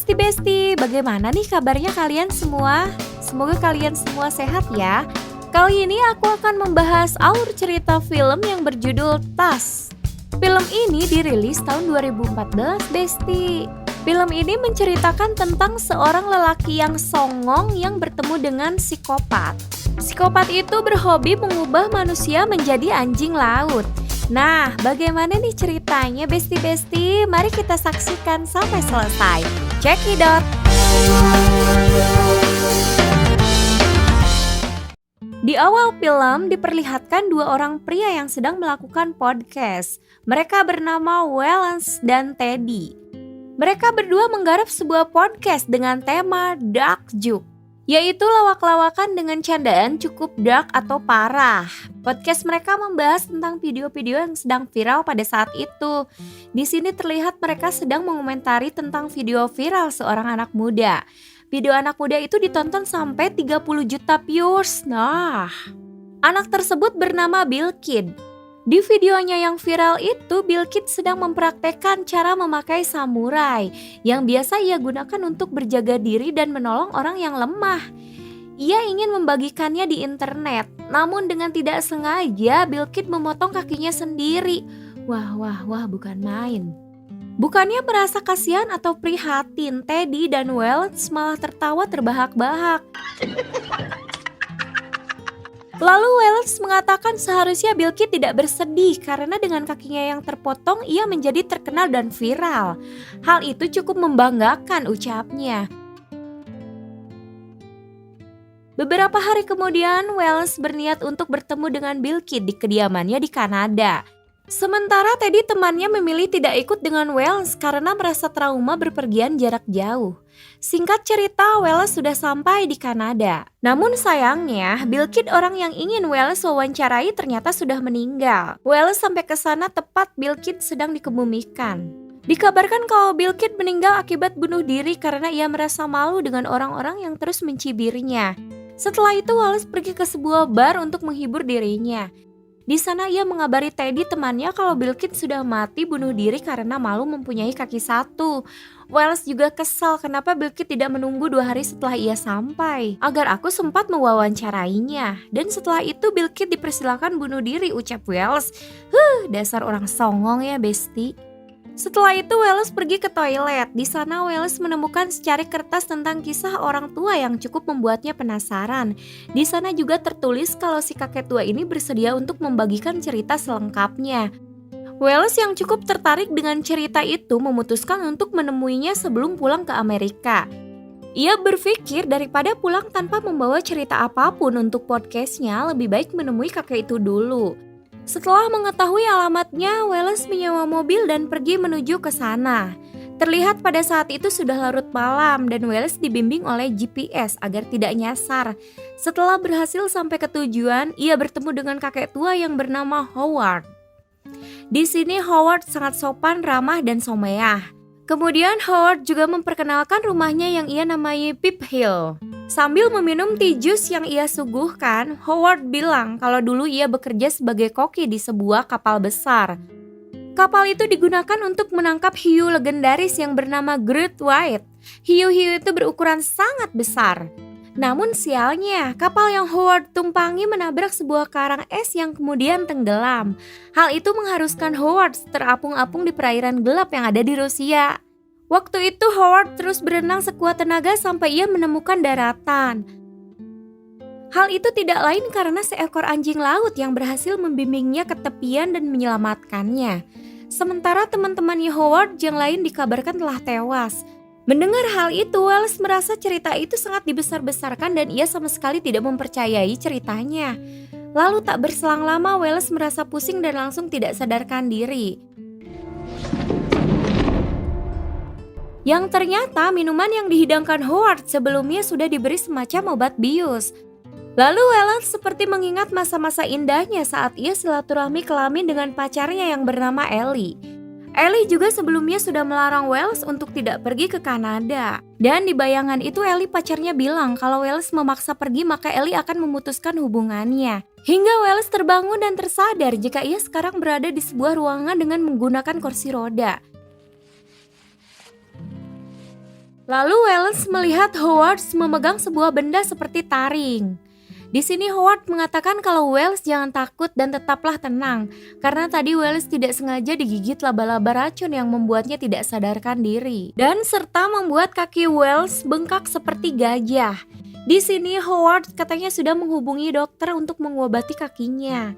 Besti-besti, bagaimana nih kabarnya kalian semua? Semoga kalian semua sehat ya. Kali ini aku akan membahas alur cerita film yang berjudul Tas. Film ini dirilis tahun 2014, Besti. Film ini menceritakan tentang seorang lelaki yang songong yang bertemu dengan psikopat. Psikopat itu berhobi mengubah manusia menjadi anjing laut. Nah, bagaimana nih ceritanya, Besti-besti? Mari kita saksikan sampai selesai. Check it out! Di awal film diperlihatkan dua orang pria yang sedang melakukan podcast. Mereka bernama Wallace dan Teddy. Mereka berdua menggarap sebuah podcast dengan tema dark joke, yaitu lawak-lawakan dengan candaan cukup dark atau parah. Podcast mereka membahas tentang video-video yang sedang viral pada saat itu. Di sini terlihat mereka sedang mengomentari tentang video viral seorang anak muda. Video anak muda itu ditonton sampai 30 juta views. Nah, anak tersebut bernama Bill Kidd. Di videonya yang viral itu, Bill Kidd sedang mempraktekkan cara memakai samurai yang biasa ia gunakan untuk berjaga diri dan menolong orang yang lemah. Ia ingin membagikannya di internet, namun dengan tidak sengaja Bill Kidd memotong kakinya sendiri. Wah, bukan main. Bukannya merasa kasihan atau prihatin, Teddy dan Wallace malah tertawa terbahak-bahak. Lalu Wallace mengatakan seharusnya Bill Kidd tidak bersedih karena dengan kakinya yang terpotong ia menjadi terkenal dan viral. Hal itu cukup membanggakan, ucapnya. Beberapa hari kemudian Wallace berniat untuk bertemu dengan Bill Kidd di kediamannya di Kanada. Sementara Teddy temannya memilih tidak ikut dengan Wallace karena merasa trauma berpergian jarak jauh. Singkat cerita, Wallace sudah sampai di Kanada. Namun sayangnya, Bill Kidd orang yang ingin Wallace wawancarai ternyata sudah meninggal. Wallace sampai ke sana tepat Bill Kidd sedang dikebumikan. Dikabarkan kalau Bill Kidd meninggal akibat bunuh diri karena ia merasa malu dengan orang-orang yang terus mencibirnya. Setelah itu Wallace pergi ke sebuah bar untuk menghibur dirinya. Di sana ia mengabari Teddy temannya kalau Bill Kidd sudah mati bunuh diri karena malu mempunyai kaki satu. Wallace juga kesal kenapa Bill Kidd tidak menunggu 2 hari setelah ia sampai agar aku sempat mewawancarainya. Dan setelah itu Bill Kidd dipersilakan bunuh diri, ucap Wallace. Dasar orang songong ya, Besti. Setelah itu Wallace pergi ke toilet. Di sana Wallace menemukan secari kertas tentang kisah orang tua yang cukup membuatnya penasaran. Di sana juga tertulis kalau si kakek tua ini bersedia untuk membagikan cerita selengkapnya. Wallace yang cukup tertarik dengan cerita itu memutuskan untuk menemuinya sebelum pulang ke Amerika. Ia berpikir daripada pulang tanpa membawa cerita apapun untuk podcastnya, lebih baik menemui kakek itu dulu. Setelah mengetahui alamatnya, Wallace menyewa mobil dan pergi menuju ke sana. Terlihat pada saat itu sudah larut malam dan Wallace dibimbing oleh GPS agar tidak nyasar. Setelah berhasil sampai ke tujuan, ia bertemu dengan kakek tua yang bernama Howard. Di sini Howard sangat sopan, ramah, dan someah. Kemudian Howard juga memperkenalkan rumahnya yang ia namai Pip Hill. Sambil meminum tea jus yang ia suguhkan, Howard bilang kalau dulu ia bekerja sebagai koki di sebuah kapal besar. Kapal itu digunakan untuk menangkap hiu legendaris yang bernama Great White. Hiu-hiu itu berukuran sangat besar. Namun sialnya, kapal yang Howard tumpangi menabrak sebuah karang es yang kemudian tenggelam. Hal itu mengharuskan Howard terapung-apung di perairan gelap yang ada di Rusia. Waktu itu Howard terus berenang sekuat tenaga sampai ia menemukan daratan. Hal itu tidak lain karena seekor anjing laut yang berhasil membimbingnya ke tepian dan menyelamatkannya. Sementara teman-temannya Howard yang lain dikabarkan telah tewas. Mendengar hal itu, Wallace merasa cerita itu sangat dibesar-besarkan dan ia sama sekali tidak mempercayai ceritanya. Lalu tak berselang lama Wallace merasa pusing dan langsung tidak sadarkan diri. Yang ternyata minuman yang dihidangkan Howard sebelumnya sudah diberi semacam obat bius. Lalu Wallace seperti mengingat masa-masa indahnya saat ia silaturahmi kelamin dengan pacarnya yang bernama Ellie. Ellie juga sebelumnya sudah melarang Wallace untuk tidak pergi ke Kanada. Dan di bayangan itu Ellie pacarnya bilang kalau Wallace memaksa pergi maka Ellie akan memutuskan hubungannya. Hingga Wallace terbangun dan tersadar jika ia sekarang berada di sebuah ruangan dengan menggunakan kursi roda. Lalu Wallace melihat Howard memegang sebuah benda seperti taring. Di sini Howard mengatakan kalau Wallace jangan takut dan tetaplah tenang, karena tadi Wallace tidak sengaja digigit laba-laba racun yang membuatnya tidak sadarkan diri, dan serta membuat kaki Wallace bengkak seperti gajah. Di sini Howard katanya sudah menghubungi dokter untuk mengobati kakinya.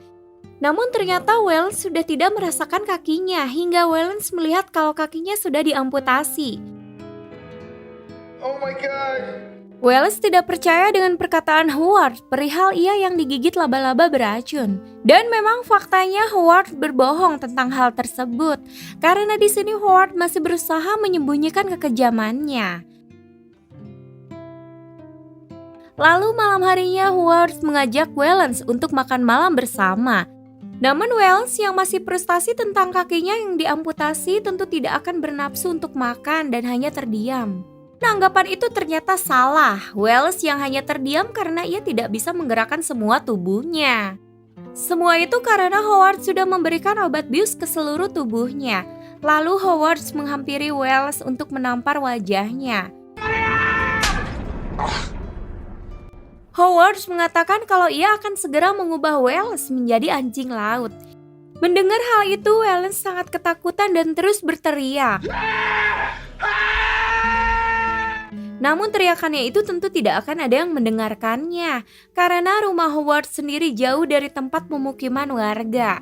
Namun ternyata Wallace sudah tidak merasakan kakinya hingga Wallace melihat kalau kakinya sudah diamputasi. Oh my God. Wallace tidak percaya dengan perkataan Howard perihal ia yang digigit laba-laba beracun. Dan memang faktanya Howard berbohong tentang hal tersebut, karena di sini Howard masih berusaha menyembunyikan kekejamannya. Lalu malam harinya Howard mengajak Wallace untuk makan malam bersama. Namun Wallace yang masih frustasi tentang kakinya yang diamputasi tentu tidak akan bernafsu untuk makan dan hanya terdiam. Anggapan itu ternyata salah. Wallace yang hanya terdiam karena ia tidak bisa menggerakkan semua tubuhnya. Semua itu karena Howard sudah memberikan obat bius ke seluruh tubuhnya. Lalu Howard menghampiri Wallace untuk menampar wajahnya. Howard mengatakan kalau ia akan segera mengubah Wallace menjadi anjing laut. Mendengar hal itu, Wallace sangat ketakutan dan terus berteriak. Namun teriakannya itu tentu tidak akan ada yang mendengarkannya, karena rumah Howard sendiri jauh dari tempat pemukiman warga.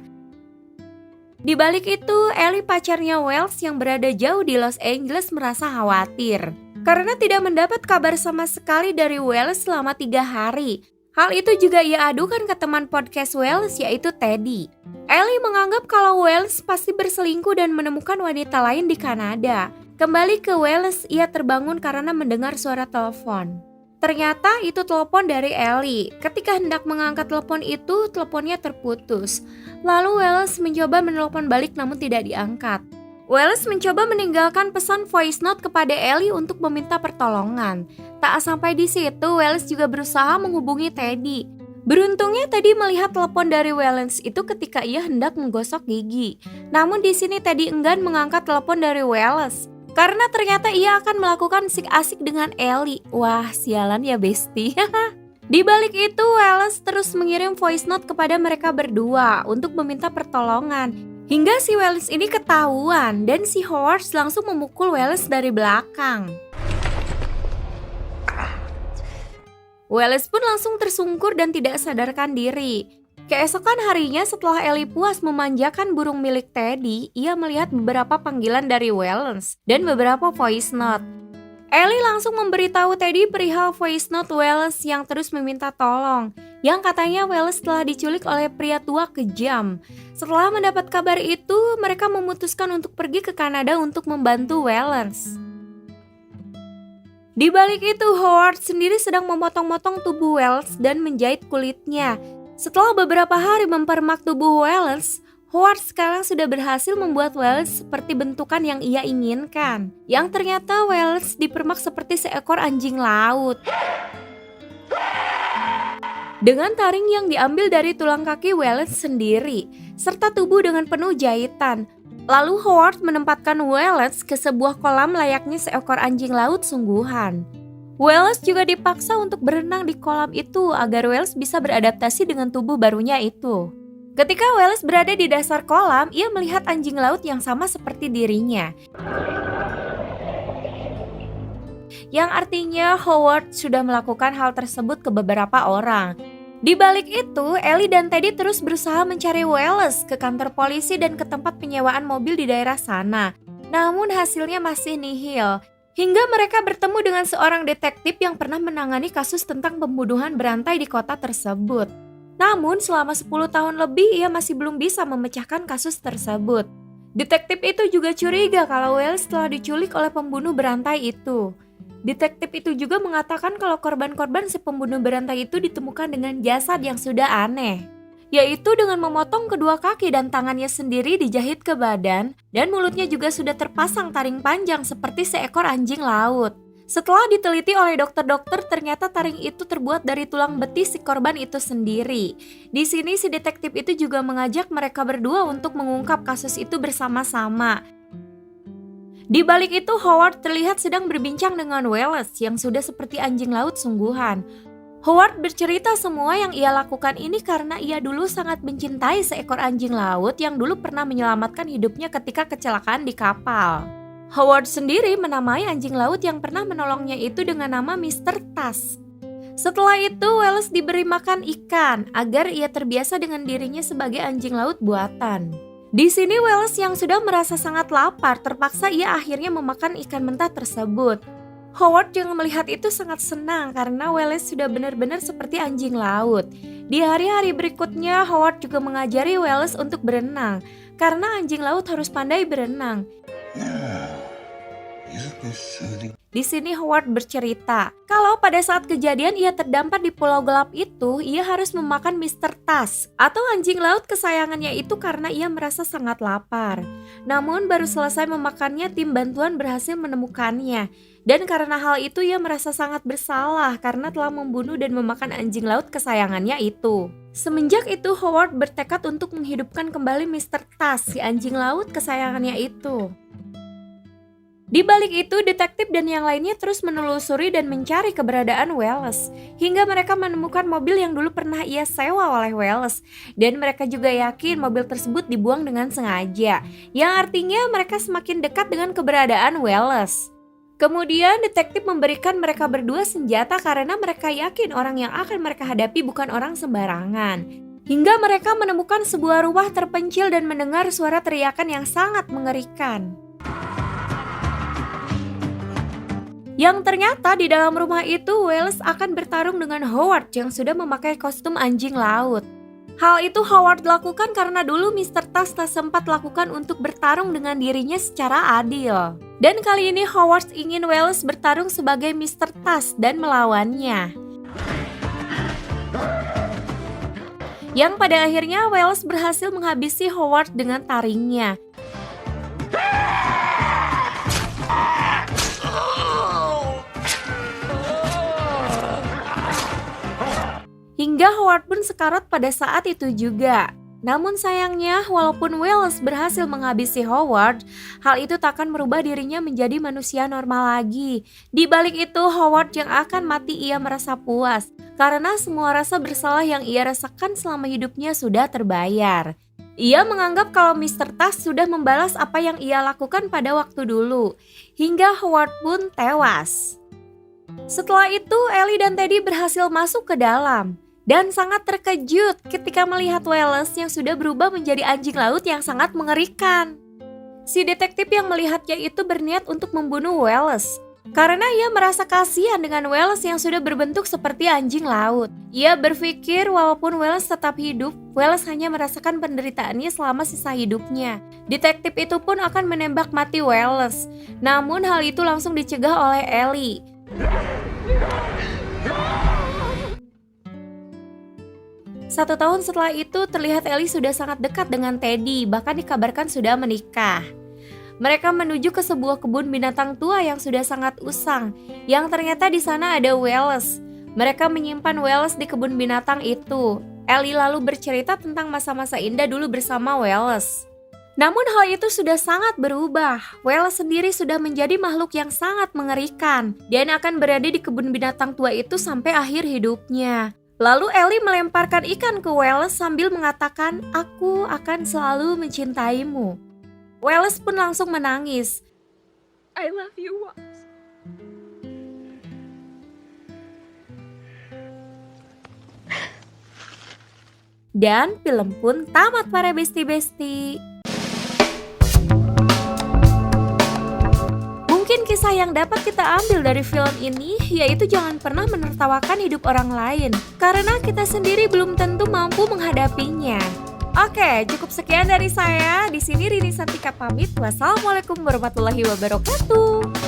Di balik itu, Ellie pacarnya Wallace yang berada jauh di Los Angeles merasa khawatir karena tidak mendapat kabar sama sekali dari Wallace selama 3 hari. Hal itu juga ia adukan ke teman podcast Wallace yaitu Teddy. Ellie menganggap kalau Wallace pasti berselingkuh dan menemukan wanita lain di Kanada. Kembali ke Wallace, ia terbangun karena mendengar suara telepon. Ternyata itu telepon dari Ellie. Ketika hendak mengangkat telepon itu, teleponnya terputus. Lalu Wallace mencoba menelpon balik namun tidak diangkat. Wallace mencoba meninggalkan pesan voice note kepada Ellie untuk meminta pertolongan. Tak sampai di situ, Wallace juga berusaha menghubungi Teddy. Beruntungnya Teddy melihat telepon dari Wallace itu ketika ia hendak menggosok gigi. Namun di sini Teddy enggan mengangkat telepon dari Wallace karena ternyata ia akan melakukan asik-asik dengan Ellie. Wah, sialan ya bestie. Di balik itu, Wallace terus mengirim voice note kepada mereka berdua untuk meminta pertolongan. Hingga si Wallace ini ketahuan dan si Howard langsung memukul Wallace dari belakang. Wallace pun langsung tersungkur dan tidak sadarkan diri. Keesokan harinya setelah Ellie puas memanjakan burung milik Teddy, ia melihat beberapa panggilan dari Wallace dan beberapa voice note. Ellie langsung memberitahu Teddy perihal voice note Wallace yang terus meminta tolong, yang katanya Wallace telah diculik oleh pria tua kejam. Setelah mendapat kabar itu, mereka memutuskan untuk pergi ke Kanada untuk membantu Wallace. Di balik itu, Howard sendiri sedang memotong-motong tubuh Wallace dan menjahit kulitnya. Setelah beberapa hari mempermak tubuh Wallace, Howard sekarang sudah berhasil membuat Wallace seperti bentukan yang ia inginkan. Yang ternyata Wallace dipermak seperti seekor anjing laut. Dengan taring yang diambil dari tulang kaki Wallace sendiri, serta tubuh dengan penuh jahitan. Lalu Howard menempatkan Wallace ke sebuah kolam layaknya seekor anjing laut sungguhan. Wallace juga dipaksa untuk berenang di kolam itu agar Wallace bisa beradaptasi dengan tubuh barunya itu. Ketika Wallace berada di dasar kolam, ia melihat anjing laut yang sama seperti dirinya. Yang artinya Howard sudah melakukan hal tersebut ke beberapa orang. Di balik itu, Ellie dan Teddy terus berusaha mencari Wallace ke kantor polisi dan ke tempat penyewaan mobil di daerah sana. Namun hasilnya masih nihil. Hingga mereka bertemu dengan seorang detektif yang pernah menangani kasus tentang pembunuhan berantai di kota tersebut. Namun selama 10 tahun lebih ia masih belum bisa memecahkan kasus tersebut. Detektif itu juga curiga kalau Wallace telah diculik oleh pembunuh berantai itu. Detektif itu juga mengatakan kalau korban-korban si pembunuh berantai itu ditemukan dengan jasad yang sudah aneh, yaitu dengan memotong kedua kaki dan tangannya sendiri dijahit ke badan, dan mulutnya juga sudah terpasang taring panjang seperti seekor anjing laut. Setelah diteliti oleh dokter-dokter, ternyata taring itu terbuat dari tulang betis si korban itu sendiri. Di sini si detektif itu juga mengajak mereka berdua untuk mengungkap kasus itu bersama-sama. Di balik itu Howard terlihat sedang berbincang dengan Wallace yang sudah seperti anjing laut sungguhan. Howard bercerita semua yang ia lakukan ini karena ia dulu sangat mencintai seekor anjing laut yang dulu pernah menyelamatkan hidupnya ketika kecelakaan di kapal. Howard sendiri menamai anjing laut yang pernah menolongnya itu dengan nama Mr. Tas. Setelah itu Wallace diberi makan ikan agar ia terbiasa dengan dirinya sebagai anjing laut buatan. Di sini Wallace yang sudah merasa sangat lapar terpaksa ia akhirnya memakan ikan mentah tersebut. Howard yang melihat itu sangat senang karena Wallace sudah benar-benar seperti anjing laut. Di hari-hari berikutnya Howard juga mengajari Wallace untuk berenang karena anjing laut harus pandai berenang. Di sini Howard bercerita, kalau pada saat kejadian ia terdampar di pulau gelap itu, ia harus memakan Mr. Tas atau anjing laut kesayangannya itu karena ia merasa sangat lapar. Namun baru selesai memakannya, tim bantuan berhasil menemukannya. Dan karena hal itu ia merasa sangat bersalah karena telah membunuh dan memakan anjing laut kesayangannya itu. Semenjak itu Howard bertekad untuk menghidupkan kembali Mr. Tas, si anjing laut kesayangannya itu. Di balik itu, detektif dan yang lainnya terus menelusuri dan mencari keberadaan Wallace, hingga mereka menemukan mobil yang dulu pernah ia sewa oleh Wallace, dan mereka juga yakin mobil tersebut dibuang dengan sengaja, yang artinya mereka semakin dekat dengan keberadaan Wallace. Kemudian detektif memberikan mereka berdua senjata karena mereka yakin orang yang akan mereka hadapi bukan orang sembarangan. Hingga mereka menemukan sebuah rumah terpencil dan mendengar suara teriakan yang sangat mengerikan. Yang ternyata di dalam rumah itu Wallace akan bertarung dengan Howard yang sudah memakai kostum anjing laut. Hal itu Howard lakukan karena dulu Mr. Tas tak sempat lakukan untuk bertarung dengan dirinya secara adil. Dan kali ini Howard ingin Wallace bertarung sebagai Mr. Tas dan melawannya. Yang pada akhirnya Wallace berhasil menghabisi Howard dengan taringnya. Hingga Howard pun sekarat pada saat itu juga. Namun sayangnya, walaupun Wallace berhasil menghabisi Howard, hal itu takkan merubah dirinya menjadi manusia normal lagi. Di balik itu, Howard yang akan mati ia merasa puas, karena semua rasa bersalah yang ia rasakan selama hidupnya sudah terbayar. Ia menganggap kalau Mr. Tas sudah membalas apa yang ia lakukan pada waktu dulu, hingga Howard pun tewas. Setelah itu, Ellie dan Teddy berhasil masuk ke dalam. Dan sangat terkejut ketika melihat Wallace yang sudah berubah menjadi anjing laut yang sangat mengerikan. Si detektif yang melihatnya itu berniat untuk membunuh Wallace karena ia merasa kasihan dengan Wallace yang sudah berbentuk seperti anjing laut. Ia berpikir walaupun Wallace tetap hidup, Wallace hanya merasakan penderitaannya selama sisa hidupnya. Detektif itu pun akan menembak mati Wallace. Namun hal itu langsung dicegah oleh Ellie. 1 tahun setelah itu terlihat Ellie sudah sangat dekat dengan Teddy, bahkan dikabarkan sudah menikah. Mereka menuju ke sebuah kebun binatang tua yang sudah sangat usang, yang ternyata di sana ada Wallace. Mereka menyimpan Wallace di kebun binatang itu. Ellie lalu bercerita tentang masa-masa indah dulu bersama Wallace. Namun hal itu sudah sangat berubah. Wallace sendiri sudah menjadi makhluk yang sangat mengerikan dan akan berada di kebun binatang tua itu sampai akhir hidupnya. Lalu Ellie melemparkan ikan ke Wallace sambil mengatakan, "Aku akan selalu mencintaimu." Wallace pun langsung menangis. I love you, Wallace. Dan film pun tamat para besti-besti. Mungkin kisah yang dapat kita ambil dari film ini yaitu jangan pernah menertawakan hidup orang lain karena kita sendiri belum tentu mampu menghadapinya. Oke, cukup sekian dari saya. Di sini Rini Santika pamit. Wassalamualaikum warahmatullahi wabarakatuh.